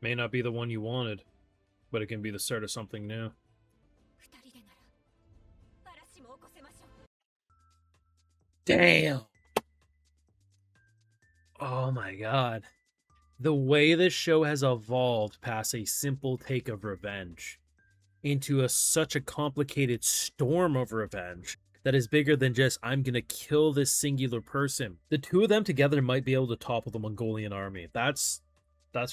May not be the one you wanted, but it can be the start of something new. Damn! Oh my god. The way this show has evolved past a simple take of revenge into such a complicated storm of revenge that is bigger than just, I'm gonna kill this singular person. The two of them together might be able to topple the Mongolian army. That's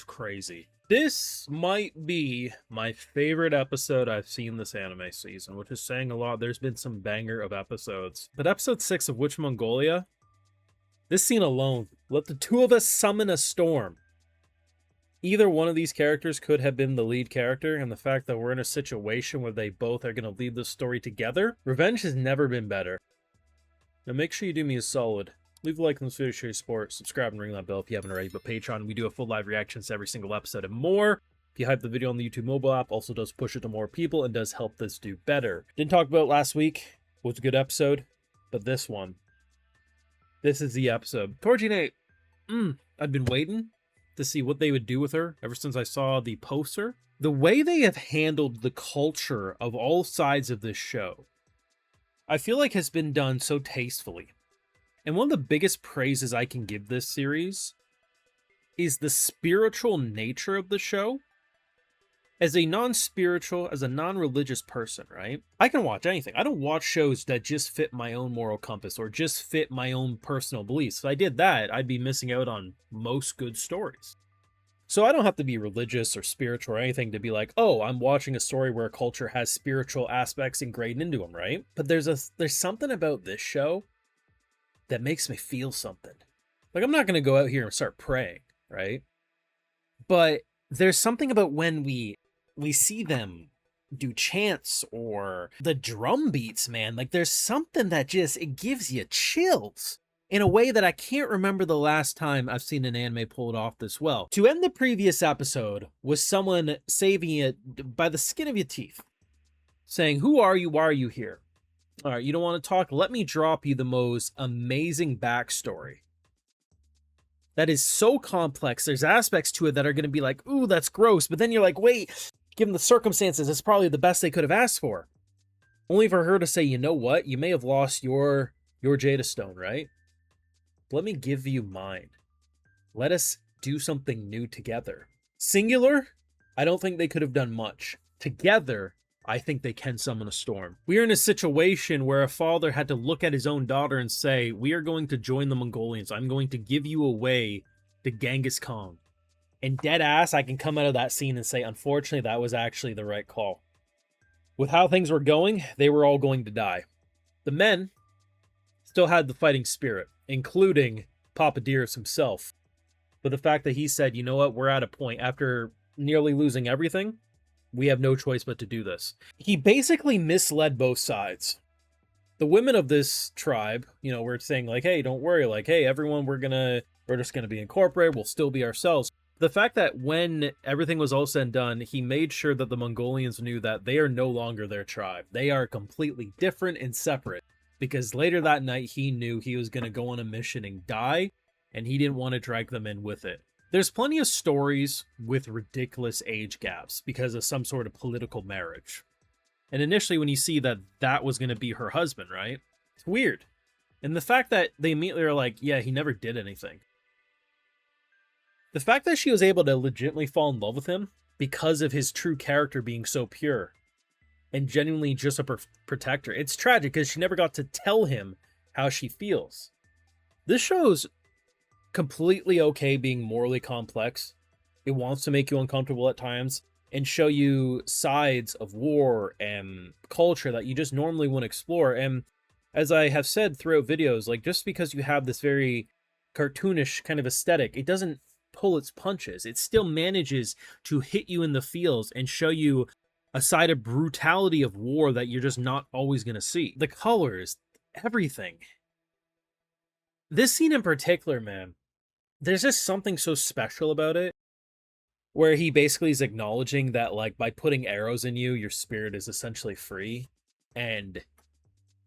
crazy. This might be my favorite episode I've seen this anime season, which is saying a lot. There's been some banger of episodes. But episode 6 of Which Mongolia? This scene alone, let the two of us summon a storm. Either one of these characters could have been the lead character, and the fact that we're in a situation where they both are going to lead the story together, revenge has never been better. Now make sure you do me a solid. Leave a like on this video, show your support, subscribe and ring that bell if you haven't already, but Patreon, we do have full live reactions to every single episode and more. If you hype the video on the YouTube mobile app, also does push it to more people and does help this do better. Didn't talk about it last week, was a good episode, but this one, this is the episode. Torjine, I've been waiting to see what they would do with her ever since I saw the poster. The way they have handled the culture of all sides of this show, I feel like has been done so tastefully. And one of the biggest praises I can give this series is the spiritual nature of the show. As a non-spiritual, as a non-religious person, right? I can watch anything. I don't watch shows that just fit my own moral compass or just fit my own personal beliefs. If I did that, I'd be missing out on most good stories. So I don't have to be religious or spiritual or anything to be like, oh, I'm watching a story where a culture has spiritual aspects ingrained into them, right? But there's something about this show that makes me feel something. Like, I'm not going to go out here and start praying, right? But there's something about when we see them do chants or the drum beats, man. Like, there's something that just, it gives you chills in a way that I can't remember the last time I've seen an anime pull it off this well. To end the previous episode was someone saving it by the skin of your teeth, saying, who are you? Why are you here? All right, you don't want to talk? Let me drop you the most amazing backstory. That is so complex. There's aspects to it that are going to be like, ooh, that's gross. But then you're like, wait, given the circumstances, it's probably the best they could have asked for. Only for her to say, you know what? You may have lost your Jada Stone, right? Let me give you mine. Let us do something new together. Singular, I don't think they could have done much. Together, I think they can summon a storm. We are in a situation where a father had to look at his own daughter and say, we are going to join the Mongolians. I'm going to give you away to Genghis Khan. And dead ass, I can come out of that scene and say, unfortunately, that was actually the right call. With how things were going, they were all going to die. The men still had the fighting spirit, including Papa Dearest himself. But the fact that he said, you know what, we're at a point after nearly losing everything, we have no choice but to do this. He basically misled both sides. The women of this tribe, you know, were saying like, hey, don't worry. Like, hey, everyone, we're just going to be incorporated. We'll still be ourselves. The fact that when everything was all said and done, he made sure that the Mongolians knew that they are no longer their tribe. They are completely different and separate. Because later that night, he knew he was going to go on a mission and die, and he didn't want to drag them in with it. There's plenty of stories with ridiculous age gaps because of some sort of political marriage. And initially when you see that that was going to be her husband, right? It's weird. And the fact that they immediately are like, yeah, he never did anything. The fact that she was able to legitimately fall in love with him because of his true character being so pure and genuinely just a protector. It's tragic because she never got to tell him how she feels. This show's completely okay being morally complex. It wants to make you uncomfortable at times and show you sides of war and culture that you just normally wouldn't explore. And as I have said throughout videos, like, just because you have this very cartoonish kind of aesthetic, it doesn't pull its punches. It still manages to hit you in the feels and show you a side of brutality of war that you're just not always going to see. The colors, everything. This scene in particular, man, there's just something so special about it, where he basically is acknowledging that, like, by putting arrows in you, your spirit is essentially free. And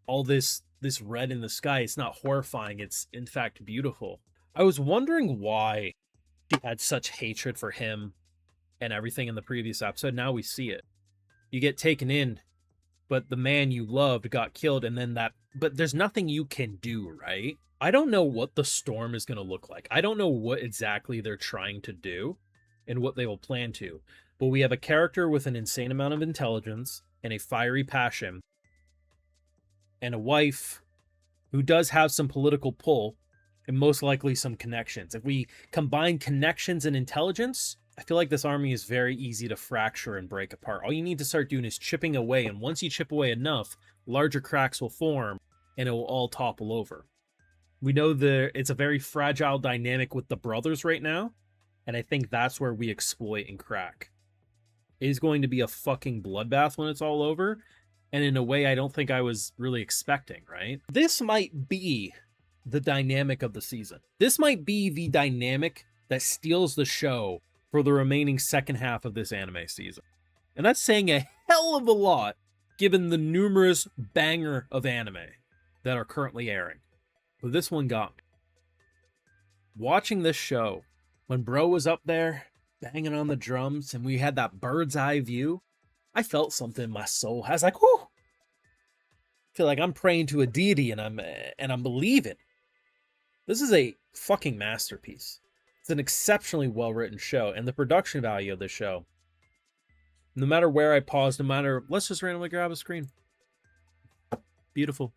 all this red in the sky, it's not horrifying, it's in fact beautiful. I was wondering why she had such hatred for him and everything in the previous episode. Now we see it. You get taken in, but the man you loved got killed, and then but there's nothing you can do, right? I don't know what the storm is going to look like. I don't know what exactly they're trying to do and what they will plan to. But we have a character with an insane amount of intelligence and a fiery passion, and a wife who does have some political pull and most likely some connections. If we combine connections and intelligence, I feel like this army is very easy to fracture and break apart. All you need to start doing is chipping away, and once you chip away enough, larger cracks will form and it will all topple over. We know it's a very fragile dynamic with the brothers right now, and I think that's where we exploit and crack. It is going to be a fucking bloodbath when it's all over, and in a way I don't think I was really expecting, right? This might be the dynamic of the season. This might be the dynamic that steals the show for the remaining second half of this anime season. And that's saying a hell of a lot, given the numerous banger of anime that are currently airing. But this one got me. Watching this show, when bro was up there banging on the drums and we had that bird's eye view, I felt something in my soul. I was like, whoo! I feel like I'm praying to a deity and I'm believing. This is a fucking masterpiece. It's an exceptionally well-written show, and the production value of this show, no matter where I pause, let's just randomly grab a screen. Beautiful.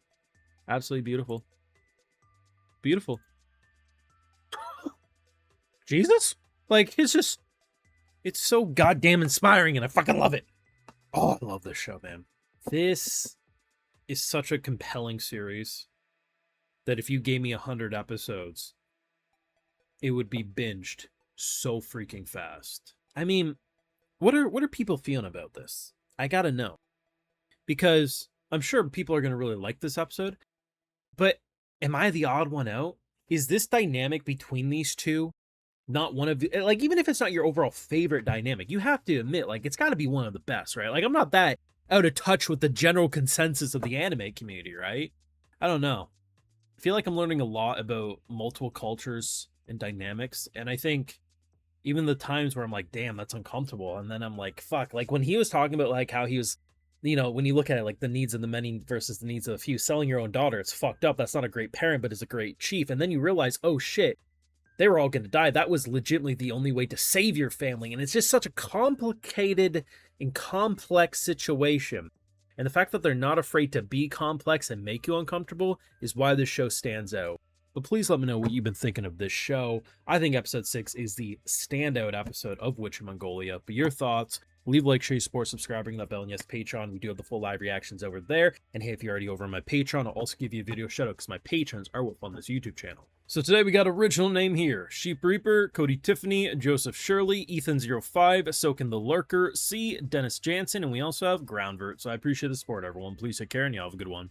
Absolutely beautiful. Beautiful. Jesus? Like, it's so goddamn inspiring, and I fucking love it. Oh, I love this show, man. This is such a compelling series that if you gave me 100 episodes, it would be binged so freaking fast. I mean, what are people feeling about this? I gotta know. Because I'm sure people are gonna really like this episode, but am I the odd one out? Is this dynamic between these two not one of the, like, even if it's not your overall favorite dynamic, you have to admit, like, it's gotta be one of the best, right? Like, I'm not that out of touch with the general consensus of the anime community, right? I don't know. I feel like I'm learning a lot about multiple cultures and dynamics, and I think even the times where I'm like, damn, that's uncomfortable, and then I'm like, fuck, like when he was talking about like how he was, you know, when you look at it, like the needs of the many versus the needs of the few, selling your own daughter, it's fucked up. That's not a great parent, but is a great chief. And then you realize, oh shit, they were all going to die. That was legitimately the only way to save your family. And it's just such a complicated and complex situation. And the fact that they're not afraid to be complex and make you uncomfortable is why this show stands out. But please let me know what you've been thinking of this show. I think episode 6 is the standout episode of Witch in Mongolia. But your thoughts, leave a like, share, support, subscribe, ring that bell, and yes, Patreon. We do have the full live reactions over there. And hey, if you're already over on my Patreon, I'll also give you a video shout out because my patrons are what fund this YouTube channel. So today we got original name here: Sheep Reaper, Cody Tiffany, Joseph Shirley, Ethan05, Soken the Lurker, C, Dennis Jansen, and we also have Groundvert. So I appreciate the support, everyone. Please take care, and y'all have a good one.